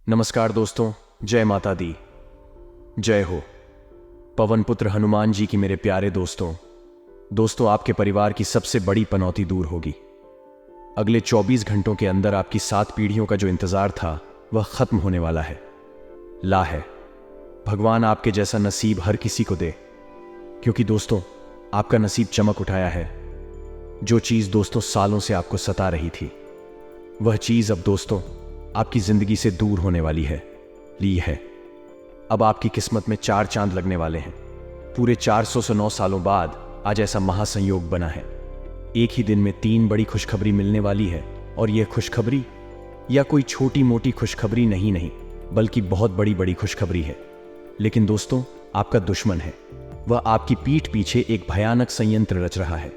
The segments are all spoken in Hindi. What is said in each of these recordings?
नमस्कार दोस्तों, जय माता दी, जय हो। पवन पुत्र हनुमान जी की मेरे प्यारे दोस्तों, आपके परिवार की सबसे बड़ी पनौती दूर होगी। अगले 24 घंटों के अंदर आपकी 7 पीढ़ियों का जो इंतजार था वह खत्म होने वाला है। ला है, भगवान आपके जैसा नसीब हर किसी को दे, क्योंकि दोस्तों आपका नसीब चमक उठाया है। जो चीज दोस्तों सालों से आपको सता रही थी, वह चीज अब दोस्तों आपकी जिंदगी से दूर होने वाली है, ली है। अब आपकी किस्मत में 4 चांद लगने वाले हैं। पूरे 409 सालों बाद आज ऐसा महासंयोग बना है। एक ही दिन में 3 बड़ी खुशखबरी मिलने वाली है, और यह खुशखबरी या कोई छोटी मोटी खुशखबरी नहीं, बल्कि बहुत बड़ी बड़ी खुशखबरी है। लेकिन दोस्तों आपका दुश्मन है, वह आपकी पीठ पीछे एक भयानक संयंत्र रच रहा है।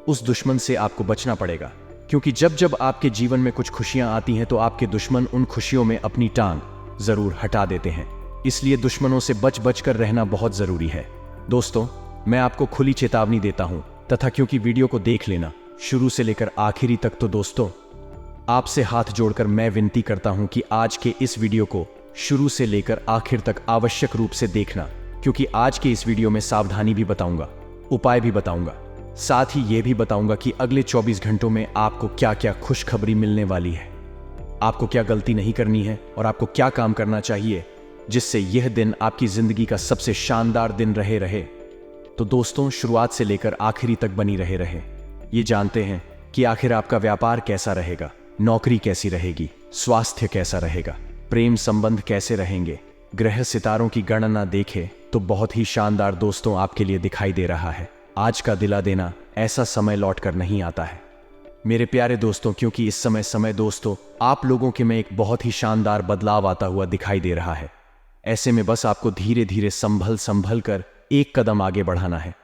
उस दुश्मन से आपको बचना पड़ेगा, क्योंकि जब जब आपके जीवन में कुछ खुशियां आती हैं तो आपके दुश्मन उन खुशियों में अपनी टांग जरूर हटा देते हैं। इसलिए दुश्मनों से बच कर रहना बहुत जरूरी है। दोस्तों मैं आपको खुली चेतावनी देता हूं, तथा क्योंकि वीडियो को देख लेना शुरू से लेकर आखिरी तक, तो दोस्तों आपसे हाथ जोड़कर मैं विनती करता हूं कि आज के इस वीडियो को शुरू से लेकर आखिर तक आवश्यक रूप से देखना, क्योंकि आज के इस वीडियो में सावधानी भी बताऊंगा, उपाय भी बताऊंगा, साथ ही यह भी बताऊंगा कि अगले 24 घंटों में आपको क्या क्या खुशखबरी मिलने वाली है, आपको क्या गलती नहीं करनी है और आपको क्या काम करना चाहिए जिससे यह दिन आपकी जिंदगी का सबसे शानदार दिन रहे। तो दोस्तों शुरुआत से लेकर आखिरी तक बनी रहे। ये जानते हैं कि आखिर आपका व्यापार कैसा रहेगा, नौकरी कैसी रहेगी, स्वास्थ्य कैसा रहेगा, प्रेम संबंध कैसे रहेंगे। ग्रह सितारों की गणना देखें तो बहुत ही शानदार दोस्तों आपके लिए दिखाई दे रहा है। आज का दिला देना ऐसा समय लौट कर नहीं आता है मेरे प्यारे दोस्तों, क्योंकि इस समय दोस्तों आप लोगों के में एक बहुत ही शानदार बदलाव आता हुआ दिखाई दे रहा है। ऐसे में बस आपको धीरे धीरे संभल कर एक कदम आगे बढ़ाना है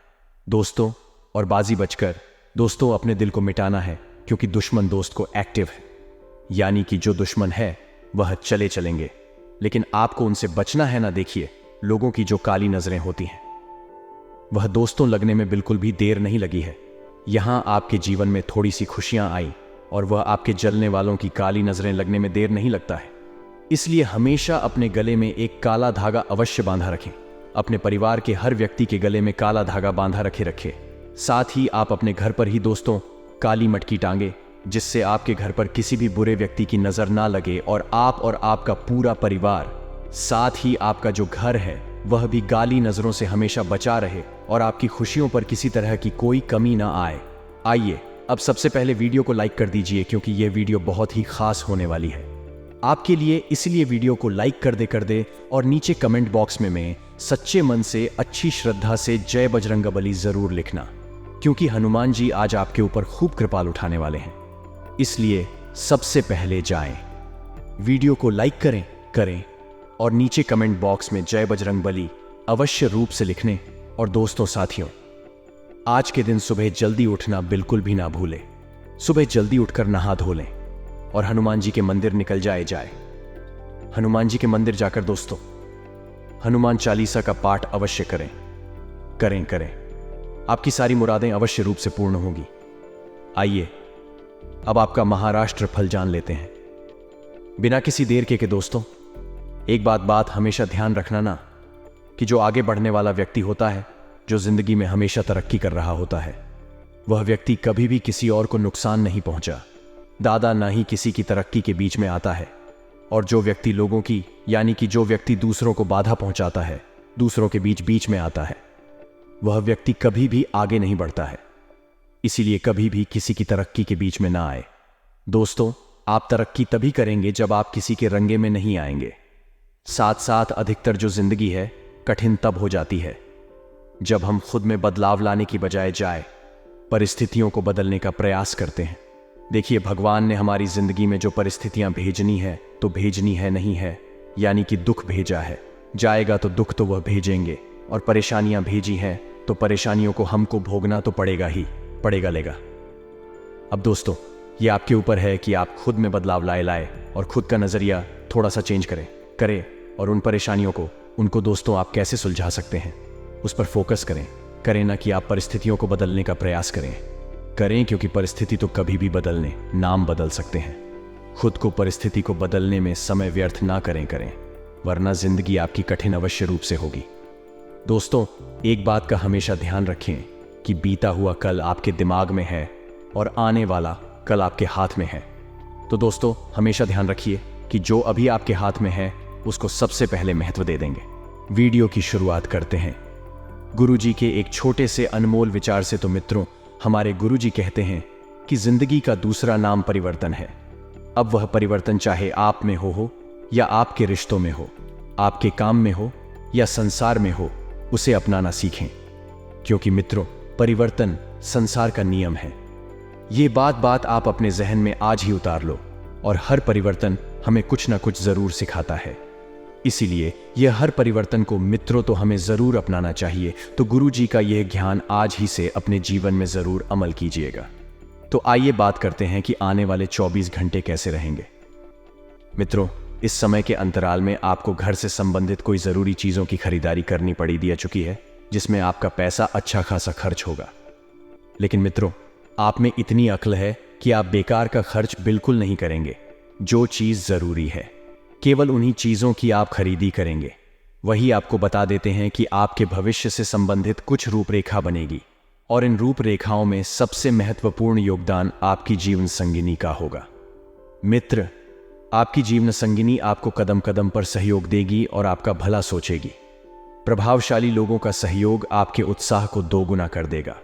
दोस्तों, और बाजी बचकर दोस्तों अपने दिल को मिटाना है, क्योंकि दुश्मन दोस्त को एक्टिव है। यानी कि जो दुश्मन है वह चलेंगे, लेकिन आपको उनसे बचना है ना। देखिए लोगों की जो काली नजरें होती हैं वह दोस्तों लगने में बिल्कुल भी देर नहीं लगी है। यहां आपके जीवन में थोड़ी सी खुशियां आई और वह आपके जलने वालों की काली नजरें लगने में देर नहीं लगता है। इसलिए हमेशा अपने गले में एक काला धागा अवश्य बांधा रखें। अपने परिवार के हर व्यक्ति के गले में काला धागा बांधा रखे। साथ ही आप अपने घर पर ही दोस्तों काली मटकी टांगे, जिससे आपके घर पर किसी भी बुरे व्यक्ति की नजर ना लगे और आपका पूरा परिवार, साथ ही आपका जो घर है वह भी गाली नजरों से हमेशा बचा रहे और आपकी खुशियों पर किसी तरह की कोई कमी ना आए। आइए अब सबसे पहले वीडियो को लाइक कर दीजिए, क्योंकि यह वीडियो बहुत ही खास होने वाली है आपके लिए। इसलिए वीडियो को लाइक कर दे और नीचे कमेंट बॉक्स में सच्चे मन से अच्छी श्रद्धा से जय बजरंगबली जरूर लिखना, क्योंकि हनुमान जी आज आपके ऊपर खूब कृपाल उठाने वाले हैं। इसलिए सबसे पहले जाएं, वीडियो को लाइक करें और नीचे कमेंट बॉक्स में जय बजरंगबली अवश्य रूप से लिखने। और दोस्तों साथियों, आज के दिन सुबह जल्दी उठना बिल्कुल भी ना भूलें। सुबह जल्दी उठकर नहा धो लें और हनुमान जी के मंदिर निकल जाए। हनुमान जी के मंदिर जाकर दोस्तों हनुमान चालीसा का पाठ अवश्य करें। आपकी सारी मुरादें अवश्य रूप से पूर्ण होंगी। आइए अब आपका महाराष्ट्र फल जान लेते हैं बिना किसी देर के दोस्तों। एक बात हमेशा ध्यान रखना ना, कि जो आगे बढ़ने वाला व्यक्ति होता है, जो जिंदगी में हमेशा तरक्की कर रहा होता है, वह व्यक्ति कभी भी किसी और को नुकसान नहीं पहुंचा दादा, ना ही किसी की तरक्की के बीच में आता है। और जो व्यक्ति लोगों की, यानी कि जो व्यक्ति दूसरों को बाधा पहुंचाता है, दूसरों के बीच में आता है, वह व्यक्ति कभी भी आगे नहीं बढ़ता है। इसीलिए कभी भी किसी की तरक्की के बीच में ना आए दोस्तों। आप तरक्की तभी करेंगे जब आप किसी के रंगे में नहीं आएंगे। साथ अधिकतर जो जिंदगी है कठिन तब हो जाती है जब हम खुद में बदलाव लाने की बजाय परिस्थितियों को बदलने का प्रयास करते हैं। देखिए भगवान ने हमारी जिंदगी में जो परिस्थितियां भेजनी है तो भेजनी है, नहीं है यानी कि दुख भेजा है, जाएगा तो दुख तो वह भेजेंगे, और परेशानियां भेजी हैं तो परेशानियों को हमको भोगना तो पड़ेगा। अब दोस्तों ये आपके ऊपर है कि आप खुद में बदलाव लाए और खुद का नजरिया थोड़ा सा चेंज करें और उन परेशानियों को, उनको दोस्तों आप कैसे सुलझा सकते हैं उस पर फोकस करें ना कि आप परिस्थितियों को बदलने का प्रयास करें, क्योंकि परिस्थिति तो कभी भी नाम बदल सकते हैं, खुद को परिस्थिति को बदलने में समय व्यर्थ ना करें, वरना जिंदगी आपकी कठिन अवश्य रूप से होगी। दोस्तों, एक बात का हमेशा ध्यान रखें कि बीता हुआ कल आपके दिमाग में है और आने वाला कल आपके हाथ में है। तो दोस्तों, हमेशा ध्यान रखिए कि जो अभी आपके हाथ में है उसको सबसे पहले महत्व दे देंगे। वीडियो की शुरुआत करते हैं गुरुजी के एक छोटे से अनमोल विचार से। तो मित्रों, हमारे गुरुजी कहते हैं कि जिंदगी का दूसरा नाम परिवर्तन है। अब वह परिवर्तन चाहे आप में हो या आपके रिश्तों में हो, आपके काम में हो या संसार में हो, उसे अपनाना सीखें। क्योंकि मित्रों, परिवर्तन संसार का नियम है। ये बात आप अपने जहन में आज ही उतार लो। और हर परिवर्तन हमें कुछ ना कुछ जरूर सिखाता है। इसीलिए यह हर परिवर्तन को मित्रों तो हमें जरूर अपनाना चाहिए। तो गुरुजी का यह ज्ञान आज ही से अपने जीवन में जरूर अमल कीजिएगा। तो आइए बात करते हैं कि आने वाले 24 घंटे कैसे रहेंगे। मित्रों, इस समय के अंतराल में आपको घर से संबंधित कोई जरूरी चीजों की खरीदारी करनी पड़ी दिया चुकी है, जिसमें आपका पैसा अच्छा खासा खर्च होगा। लेकिन मित्रों, आप में इतनी अक्ल है कि आप बेकार का खर्च बिल्कुल नहीं करेंगे। जो चीज जरूरी है केवल उन्हीं चीजों की आप खरीदी करेंगे। वही आपको बता देते हैं कि आपके भविष्य से संबंधित कुछ रूपरेखा बनेगी और इन रूपरेखाओं में सबसे महत्वपूर्ण योगदान आपकी जीवन संगिनी का होगा। मित्र, आपकी जीवन संगिनी आपको कदम कदम पर सहयोग देगी और आपका भला सोचेगी। प्रभावशाली लोगों का सहयोग आपके उत्साह को दोगुना कर देगा।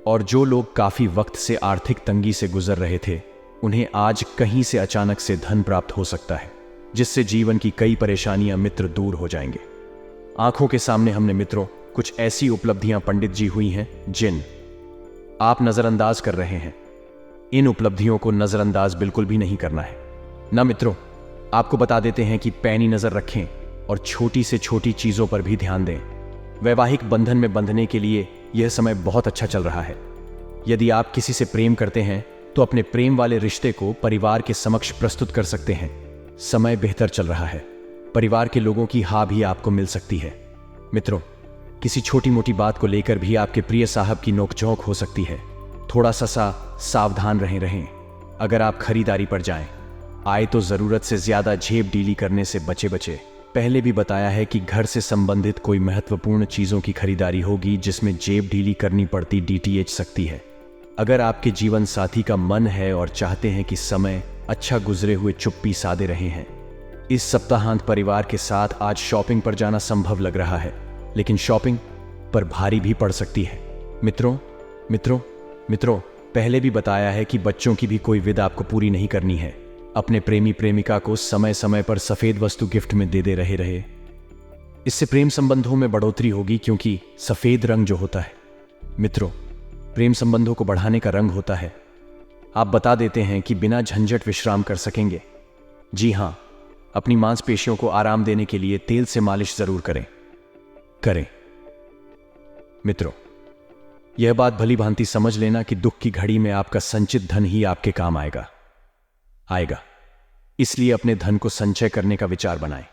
और जो लोग काफी वक्त से आर्थिक तंगी से गुजर रहे थे, उन्हें आज कहीं से अचानक से धन प्राप्त हो सकता है, जिससे जीवन की कई परेशानियां मित्र दूर हो जाएंगे। आंखों के सामने हमने मित्रों कुछ ऐसी उपलब्धियां पंडित जी हुई हैं जिन आप नजरअंदाज कर रहे हैं। इन उपलब्धियों को नजरअंदाज बिल्कुल भी नहीं करना है ना मित्रों। आपको बता देते हैं कि पैनी नजर रखें और छोटी से छोटी चीजों पर भी ध्यान दें। वैवाहिक बंधन में बंधने के लिए यह समय बहुत अच्छा चल रहा है। यदि आप किसी से प्रेम करते हैं तो अपने प्रेम वाले रिश्ते को परिवार के समक्ष प्रस्तुत कर सकते हैं। समय बेहतर चल रहा है। परिवार के लोगों की हाँ भी आपको मिल सकती है। मित्रों, किसी छोटी मोटी बात को लेकर भी आपके प्रिय साहब की नोकझोंक हो सकती है। थोड़ा सा सावधान रहें। अगर आप खरीदारी पर जाएं, आए तो जरूरत से ज्यादा जेब ढीली करने से बचे। पहले भी बताया है कि घर से संबंधित कोई महत्वपूर्ण चीजों की खरीदारी होगी जिसमें जेब ढीली करनी पड़ती DTH सकती है। अगर आपके जीवन साथी का मन है और चाहते हैं कि समय अच्छा गुजरे हुए चुप्पी साधे रहे हैं, इस सप्ताहांत परिवार के साथ आज शॉपिंग पर जाना संभव लग रहा है, लेकिन शॉपिंग पर भारी भी पड़ सकती है। मित्रों, पहले भी बताया है कि बच्चों की भी कोई विद आपको पूरी नहीं करनी है। अपने प्रेमी प्रेमिका को समय समय पर सफेद वस्तु गिफ्ट में दे रहे। इससे प्रेम संबंधों में बढ़ोतरी होगी, क्योंकि सफेद रंग जो होता है मित्रों, प्रेम संबंधों को बढ़ाने का रंग होता है। आप बता देते हैं कि बिना झंझट विश्राम कर सकेंगे। जी हां, अपनी मांसपेशियों को आराम देने के लिए तेल से मालिश जरूर करें। मित्रों, यह बात भली भांति समझ लेना कि दुख की घड़ी में आपका संचित धन ही आपके काम आएगा। इसलिए अपने धन को संचय करने का विचार बनाएं।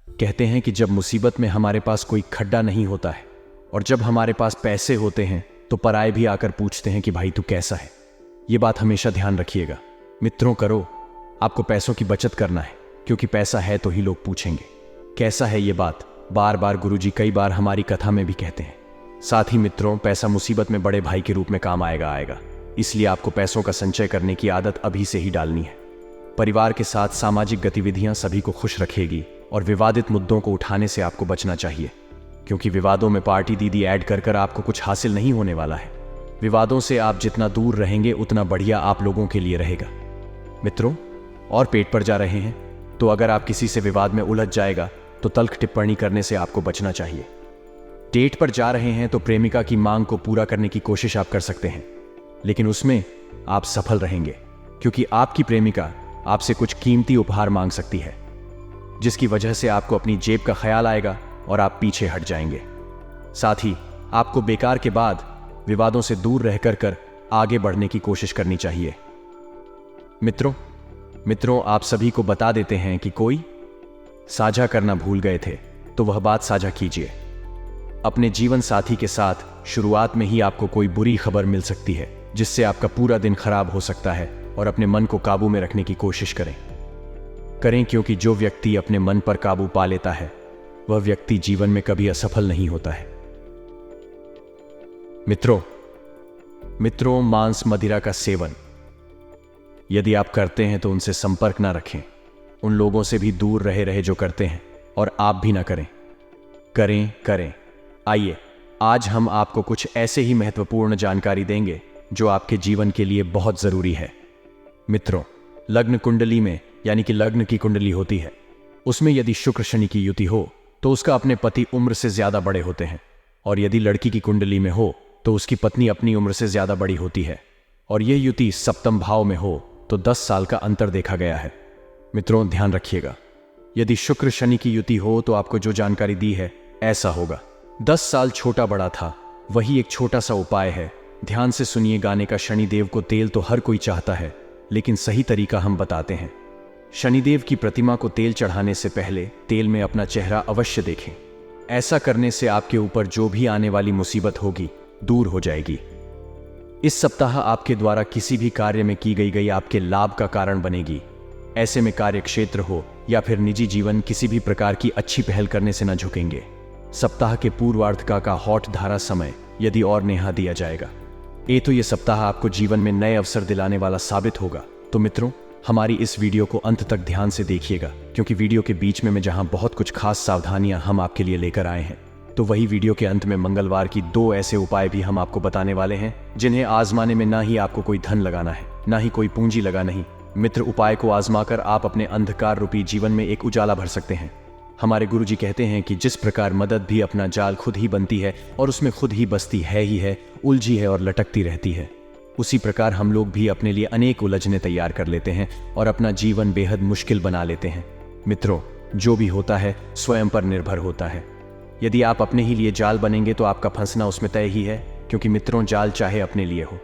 कहते हैं कि जब मुसीबत में हमारे पास कोई खड्डा नहीं होता है और जब हमारे पास पैसे होते हैं तो पराये भी आकर पूछते हैं कि भाई तू कैसा है। यह बात हमेशा ध्यान रखिएगा। मित्रों, आपको पैसों की बचत करना है, क्योंकि पैसा है तो ही लोग पूछेंगे कैसा है। ये बात बार गुरुजी कई बार हमारी कथा में भी कहते हैं। साथ ही मित्रों, पैसा मुसीबत में बड़े भाई के रूप में काम आएगा। इसलिए आपको पैसों का संचय करने की आदत अभी से ही डालनी है। परिवार के साथ सामाजिक गतिविधियां सभी को खुश रखेगी और विवादित मुद्दों को उठाने से आपको बचना चाहिए, क्योंकि विवादों में पार्टी दीदी ऐड कर आपको कुछ हासिल नहीं होने वाला है। विवादों से आप जितना दूर रहेंगे उतना बढ़िया आप लोगों के लिए रहेगा। मित्रों, और पेट पर जा रहे हैं तो अगर आप किसी से विवाद में उलझ जाएगा तो तल्ख टिप्पणी करने से आपको बचना चाहिए। डेट पर जा रहे हैं तो प्रेमिका की मांग को पूरा करने की कोशिश आप कर सकते हैं, लेकिन उसमें आप सफल रहेंगे, क्योंकि आपकी प्रेमिका आपसे कुछ कीमती उपहार मांग सकती है, जिसकी वजह से आपको अपनी जेब का ख्याल आएगा और आप पीछे हट जाएंगे। साथ ही आपको बेकार के बाद विवादों से दूर रहकर आगे बढ़ने की कोशिश करनी चाहिए। मित्रों, आप सभी को बता देते हैं कि कोई साझा करना भूल गए थे तो वह बात साझा कीजिए। अपने जीवन साथी के साथ शुरुआत में ही आपको कोई बुरी खबर मिल सकती है, जिससे आपका पूरा दिन खराब हो सकता है, और अपने मन को काबू में रखने की कोशिश करें। करें, क्योंकि जो व्यक्ति अपने मन पर काबू पा लेता है वह व्यक्ति जीवन में कभी असफल नहीं होता है। मित्रों, मांस मदिरा का सेवन यदि आप करते हैं तो उनसे संपर्क ना रखें। उन लोगों से भी दूर रहे जो करते हैं, और आप भी ना करें। करें। आइए, आज हम आपको कुछ ऐसे ही महत्वपूर्ण जानकारी देंगे जो आपके जीवन के लिए बहुत जरूरी है। मित्रों, लग्न कुंडली में, यानी कि लग्न की कुंडली होती है, उसमें यदि शुक्र शनि की युति हो तो उसका अपने पति उम्र से ज्यादा बड़े होते हैं, और यदि लड़की की कुंडली में हो तो उसकी पत्नी अपनी उम्र से ज्यादा बड़ी होती है, और यह युति सप्तम भाव में हो तो 10 साल का अंतर देखा गया है। मित्रों, ध्यान रखिएगा, यदि शुक्र शनि की युति हो तो आपको जो जानकारी दी है ऐसा होगा। 10 साल छोटा बड़ा था, वही एक छोटा सा उपाय है। ध्यान से सुनिए, गाने का शनिदेव को तेल तो हर कोई चाहता है, लेकिन सही तरीका हम बताते हैं। शनिदेव की प्रतिमा को तेल चढ़ाने से पहले तेल में अपना चेहरा अवश्य देखें। ऐसा करने से आपके ऊपर जो भी आने वाली मुसीबत होगी दूर हो जाएगी। इस सप्ताह आपके द्वारा किसी भी कार्य में की गई आपके लाभ का कारण बनेगी। ऐसे में कार्य क्षेत्र हो या फिर निजी जीवन, किसी भी प्रकार की अच्छी पहल करने से न झुकेंगे। सप्ताह के पूर्वार्ध का हॉट धारा समय यदि और नेहा दिया जाएगा तो ये सप्ताह आपको जीवन में नए अवसर दिलाने वाला साबित होगा। तो मित्रों, हमारी इस वीडियो को अंत तक ध्यान से देखिएगा, क्योंकि वीडियो के बीच में जहां बहुत कुछ खास सावधानियां हम आपके लिए लेकर आए हैं, तो वही वीडियो के अंत में मंगलवार की 2 ऐसे उपाय भी हम आपको बताने वाले हैं जिन्हें आजमाने में ना ही आपको कोई धन लगाना है, ना ही कोई पूंजी लगाना ही। मित्र, उपाय को आजमाकर आप अपने अंधकार रूपी जीवन में एक उजाला भर सकते हैं। हमारे गुरुजी कहते हैं कि जिस प्रकार मदद भी अपना जाल खुद ही बनती है और उसमें खुद ही बसती है ही है, उलझी है और लटकती रहती है, उसी प्रकार हम लोग भी अपने लिए अनेक उलझने तैयार कर लेते हैं और अपना जीवन बेहद मुश्किल बना लेते हैं। मित्रों, जो भी होता है स्वयं पर निर्भर होता है। यदि आप अपने ही लिए जाल बनेंगे तो आपका फंसना उसमें तय ही है, क्योंकि मित्रों, जाल चाहे अपने लिए हो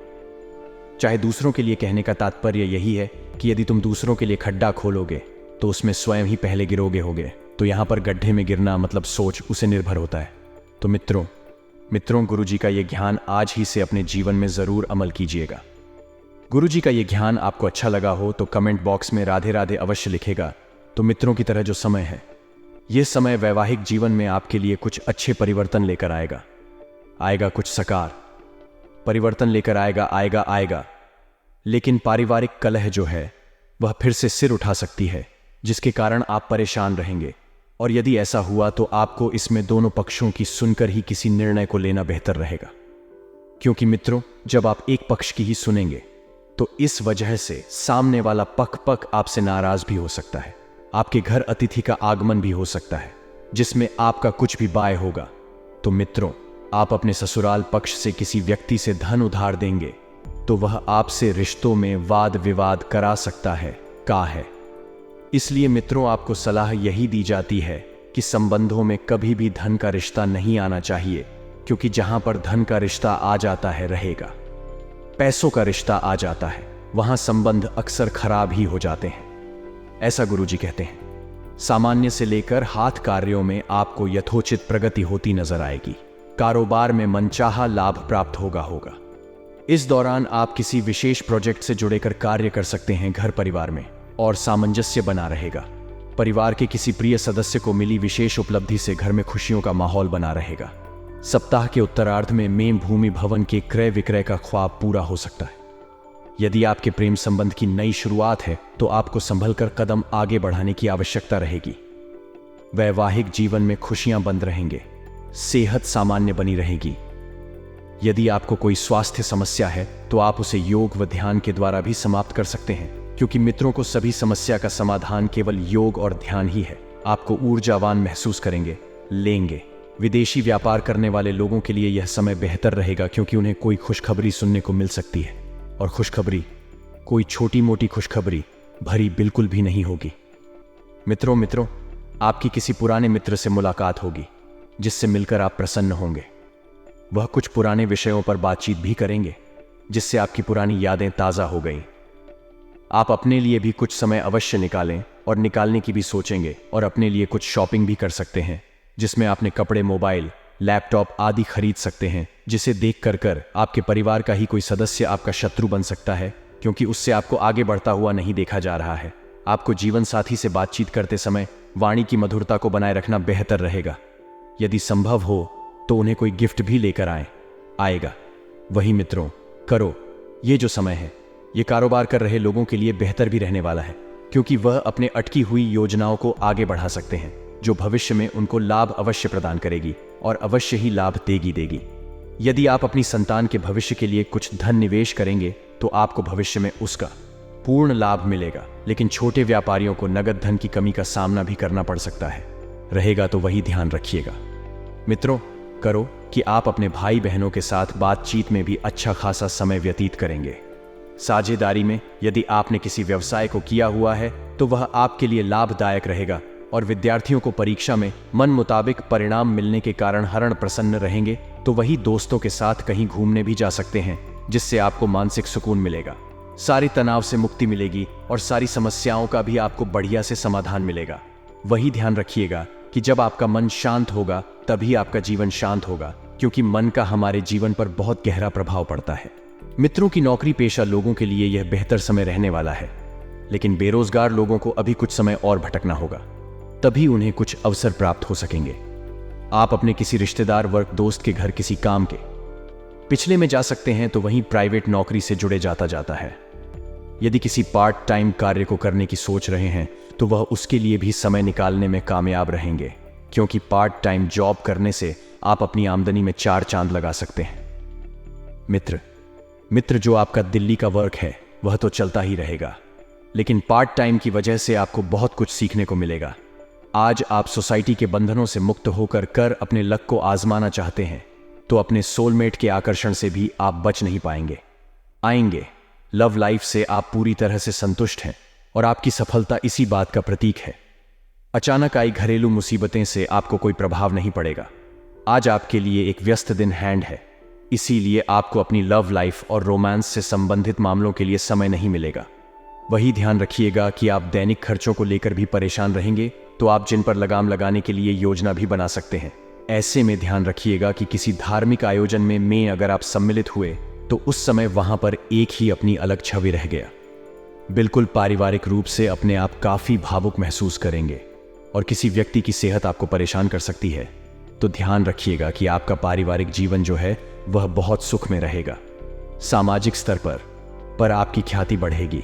चाहे दूसरों के लिए, कहने का तात्पर्य यही है कि यदि तुम दूसरों के लिए खड्डा खोलोगे तो उसमें स्वयं ही पहले गिरोगे। तो यहां पर गड्ढे में गिरना मतलब सोच उसे निर्भर होता है। तो मित्रों, गुरुजी का यह ज्ञान आज ही से अपने जीवन में जरूर अमल कीजिएगा। गुरुजी का यह ज्ञान आपको अच्छा लगा हो तो कमेंट बॉक्स में राधे राधे अवश्य लिखेगा। तो मित्रों की तरह जो समय है, यह समय वैवाहिक जीवन में आपके लिए कुछ अच्छे परिवर्तन लेकर आएगा कुछ सकार परिवर्तन लेकर आएगा। लेकिन पारिवारिक कलह जो है वह फिर से सिर उठा सकती है, जिसके कारण आप परेशान रहेंगे। और यदि ऐसा हुआ तो आपको इसमें दोनों पक्षों की सुनकर ही किसी निर्णय को लेना बेहतर रहेगा, क्योंकि मित्रों, जब आप एक पक्ष की ही सुनेंगे तो इस वजह से सामने वाला पक आपसे नाराज भी हो सकता है। आपके घर अतिथि का आगमन भी हो सकता है, जिसमें आपका कुछ भी बाय होगा। तो मित्रों, आप अपने ससुराल पक्ष से किसी व्यक्ति से धन उधार देंगे तो वह आपसे रिश्तों में वाद विवाद करा सकता है। इसलिए मित्रों, आपको सलाह यही दी जाती है कि संबंधों में कभी भी धन का रिश्ता नहीं आना चाहिए, क्योंकि जहां पर धन का रिश्ता आ जाता है रहेगा, पैसों का रिश्ता आ जाता है, वहां संबंध अक्सर खराब ही हो जाते हैं, ऐसा गुरुजी कहते हैं। सामान्य से लेकर हाथ कार्यों में आपको यथोचित प्रगति होती नजर आएगी। कारोबार में मनचाहा लाभ प्राप्त होगा। इस दौरान आप किसी विशेष प्रोजेक्ट से जुड़कर कार्य कर सकते हैं। घर परिवार में और सामंजस्य बना रहेगा। परिवार के किसी प्रिय सदस्य को मिली विशेष उपलब्धि से घर में खुशियों का माहौल बना रहेगा। सप्ताह के उत्तरार्ध में मेम भूमि भवन के क्रय विक्रय का ख्वाब पूरा हो सकता है। यदि आपके प्रेम संबंध की नई शुरुआत है तो आपको संभलकर कदम आगे बढ़ाने की आवश्यकता रहेगी। वैवाहिक जीवन में खुशियां बंद रहेंगे, सेहत सामान्य बनी रहेगी। यदि आपको कोई स्वास्थ्य समस्या है तो आप उसे योग व ध्यान के द्वारा भी समाप्त कर सकते हैं, क्योंकि मित्रों को सभी समस्या का समाधान केवल योग और ध्यान ही है। आपको ऊर्जावान महसूस लेंगे। विदेशी व्यापार करने वाले लोगों के लिए यह समय बेहतर रहेगा, क्योंकि उन्हें कोई खुशखबरी सुनने को मिल सकती है, और खुशखबरी कोई छोटी मोटी खुशखबरी भरी बिल्कुल भी नहीं होगी। मित्रों, आपकी किसी पुराने मित्र से मुलाकात होगी जिससे मिलकर आप प्रसन्न होंगे। वह कुछ पुराने विषयों पर बातचीत भी करेंगे, जिससे आपकी पुरानी यादें ताजा हो गई। आप अपने लिए भी कुछ समय अवश्य निकालें और निकालने की भी सोचेंगे, और अपने लिए कुछ शॉपिंग भी कर सकते हैं, जिसमें आपने कपड़े, मोबाइल, लैपटॉप आदि खरीद सकते हैं, जिसे देख कर आपके परिवार का ही कोई सदस्य आपका शत्रु बन सकता है, क्योंकि उससे आपको आगे बढ़ता हुआ नहीं देखा जा रहा है। आपको जीवन साथी से बातचीत करते समय वाणी की मधुरता को बनाए रखना बेहतर रहेगा। यदि संभव हो तो उन्हें कोई गिफ्ट भी लेकर आएगा। वही मित्रों, करो, ये जो समय है ये कारोबार कर रहे लोगों के लिए बेहतर भी रहने वाला है, क्योंकि वह अपने अटकी हुई योजनाओं को आगे बढ़ा सकते हैं, जो भविष्य में उनको लाभ अवश्य प्रदान करेगी और अवश्य ही लाभ देगी। यदि आप अपनी संतान के भविष्य के लिए कुछ धन निवेश करेंगे तो आपको भविष्य में उसका पूर्ण लाभ मिलेगा, लेकिन छोटे व्यापारियों को नगद धन की कमी का सामना भी करना पड़ सकता है। रहेगा तो वही ध्यान रखिएगा। मित्रों, करो कि आप अपने भाई बहनों के साथ बातचीत में भी अच्छा खासा समय व्यतीत करेंगे। साझेदारी में यदि आपने किसी व्यवसाय को किया हुआ है तो वह आपके लिए लाभदायक रहेगा और विद्यार्थियों को परीक्षा में मन मुताबिक परिणाम मिलने के कारण हरण प्रसन्न रहेंगे। तो वही दोस्तों के साथ कहीं घूमने भी जा सकते हैं, जिससे आपको मानसिक सुकून मिलेगा, सारी तनाव से मुक्ति मिलेगी और सारी समस्याओं का भी आपको बढ़िया से समाधान मिलेगा। वही ध्यान रखिएगा कि जब आपका मन शांत होगा तभी आपका जीवन शांत होगा, क्योंकि मन का हमारे जीवन पर बहुत गहरा प्रभाव पड़ता है। मित्रों की नौकरी पेशा लोगों के लिए यह बेहतर समय रहने वाला है, लेकिन बेरोजगार लोगों को अभी कुछ समय और भटकना होगा, तभी उन्हें कुछ अवसर प्राप्त हो सकेंगे। आप अपने किसी रिश्तेदार वर्ग दोस्त के घर किसी काम के पिछले में जा सकते हैं तो वहीं प्राइवेट नौकरी से जुड़े जाता है। यदि किसी पार्ट टाइम कार्य को करने की सोच रहे हैं तो वह उसके लिए भी समय निकालने में कामयाब रहेंगे, क्योंकि पार्ट टाइम जॉब करने से आप अपनी आमदनी में 4 चांद लगा सकते हैं। मित्र, जो आपका दिल्ली का वर्क है वह तो चलता ही रहेगा, लेकिन पार्ट टाइम की वजह से आपको बहुत कुछ सीखने को मिलेगा। आज आप सोसाइटी के बंधनों से मुक्त होकर अपने लक को आजमाना चाहते हैं तो अपने सोलमेट के आकर्षण से भी आप बच नहीं आएंगे। लव लाइफ से आप पूरी तरह से संतुष्ट हैं और आपकी सफलता इसी बात का प्रतीक है। अचानक आई घरेलू मुसीबतें से आपको कोई प्रभाव नहीं पड़ेगा। आज आपके लिए एक व्यस्त दिन हैंड है, इसीलिए आपको अपनी लव लाइफ और रोमांस से संबंधित मामलों के लिए समय नहीं मिलेगा। वही ध्यान रखिएगा कि आप दैनिक खर्चों को लेकर भी परेशान रहेंगे तो आप जिन पर लगाम लगाने के लिए योजना भी बना सकते हैं। ऐसे में ध्यान रखिएगा कि किसी धार्मिक आयोजन में अगर आप सम्मिलित हुए तो उस समय वहां पर एक ही अपनी अलग छवि रह गया। बिल्कुल पारिवारिक रूप से अपने आप काफी भावुक महसूस करेंगे और किसी व्यक्ति की सेहत आपको परेशान कर सकती है। तो ध्यान रखिएगा कि आपका पारिवारिक जीवन जो है वह बहुत सुख में रहेगा। सामाजिक स्तर पर आपकी ख्याति बढ़ेगी,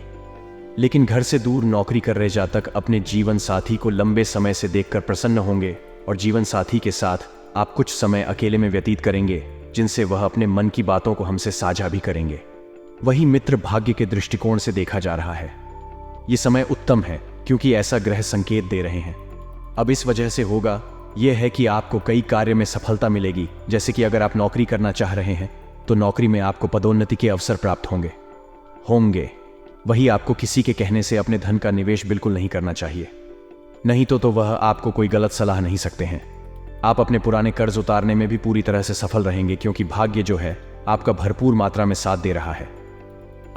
लेकिन घर से दूर नौकरी कर रहे जातक अपने जीवन साथी को लंबे समय से देखकर प्रसन्न होंगे और जीवन साथी के साथ आप कुछ समय अकेले में व्यतीत करेंगे, जिनसे वह अपने मन की बातों को हमसे साझा भी करेंगे। वही मित्र, भाग्य के दृष्टिकोण से देखा जा रहा है ये समय उत्तम है, क्योंकि ऐसा ग्रह संकेत दे रहे हैं। अब इस वजह से होगा यह है कि आपको कई कार्य में सफलता मिलेगी। जैसे कि अगर आप नौकरी करना चाह रहे हैं तो नौकरी में आपको पदोन्नति के अवसर प्राप्त होंगे। वही आपको किसी के कहने से अपने धन का निवेश बिल्कुल नहीं करना चाहिए, नहीं तो वह आपको कोई गलत सलाह नहीं सकते हैं। आप अपने पुराने कर्ज उतारने में भी पूरी तरह से सफल रहेंगे, क्योंकि भाग्य जो है आपका भरपूर मात्रा में साथ दे रहा है।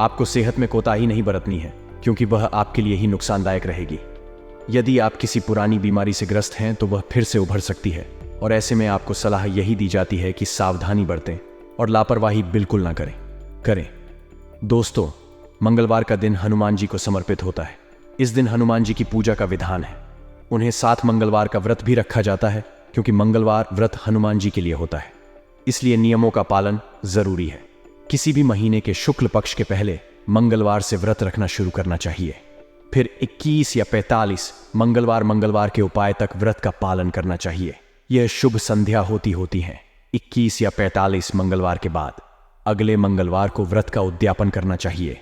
आपको सेहत में कोताही नहीं बरतनी है, क्योंकि वह आपके लिए ही नुकसानदायक रहेगी। यदि आप किसी पुरानी बीमारी से ग्रस्त हैं तो वह फिर से उभर सकती है, और ऐसे में आपको सलाह यही दी जाती है कि सावधानी बरतें और लापरवाही बिल्कुल ना करें। दोस्तों, मंगलवार का दिन हनुमान जी को समर्पित होता है। इस दिन हनुमान जी की पूजा का विधान है। उन्हें 7 मंगलवार का व्रत भी रखा जाता है, क्योंकि मंगलवार व्रत हनुमान जी के लिए होता है, इसलिए नियमों का पालन जरूरी है। किसी भी महीने के शुक्ल पक्ष के पहले मंगलवार से व्रत रखना शुरू करना चाहिए। फिर 21 या 45 मंगलवार के उपाय तक व्रत का पालन करना चाहिए। यह शुभ संध्या होती है 21 या 45 मंगलवार के बाद अगले मंगलवार को व्रत का उद्यापन करना चाहिए।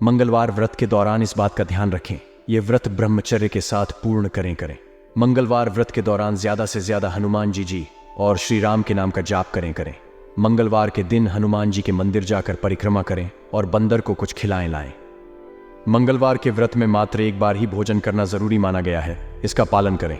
मंगलवार व्रत के दौरान इस बात का ध्यान रखें, यह व्रत ब्रह्मचर्य के साथ पूर्ण करें। मंगलवार व्रत के दौरान ज्यादा से ज्यादा हनुमान जी और श्री राम के नाम का जाप करें। मंगलवार के दिन हनुमान जी के मंदिर जाकर परिक्रमा करें और बंदर को कुछ खिलाएं लाएं। मंगलवार के व्रत में मात्र एक बार ही भोजन करना जरूरी माना गया है, इसका पालन करें।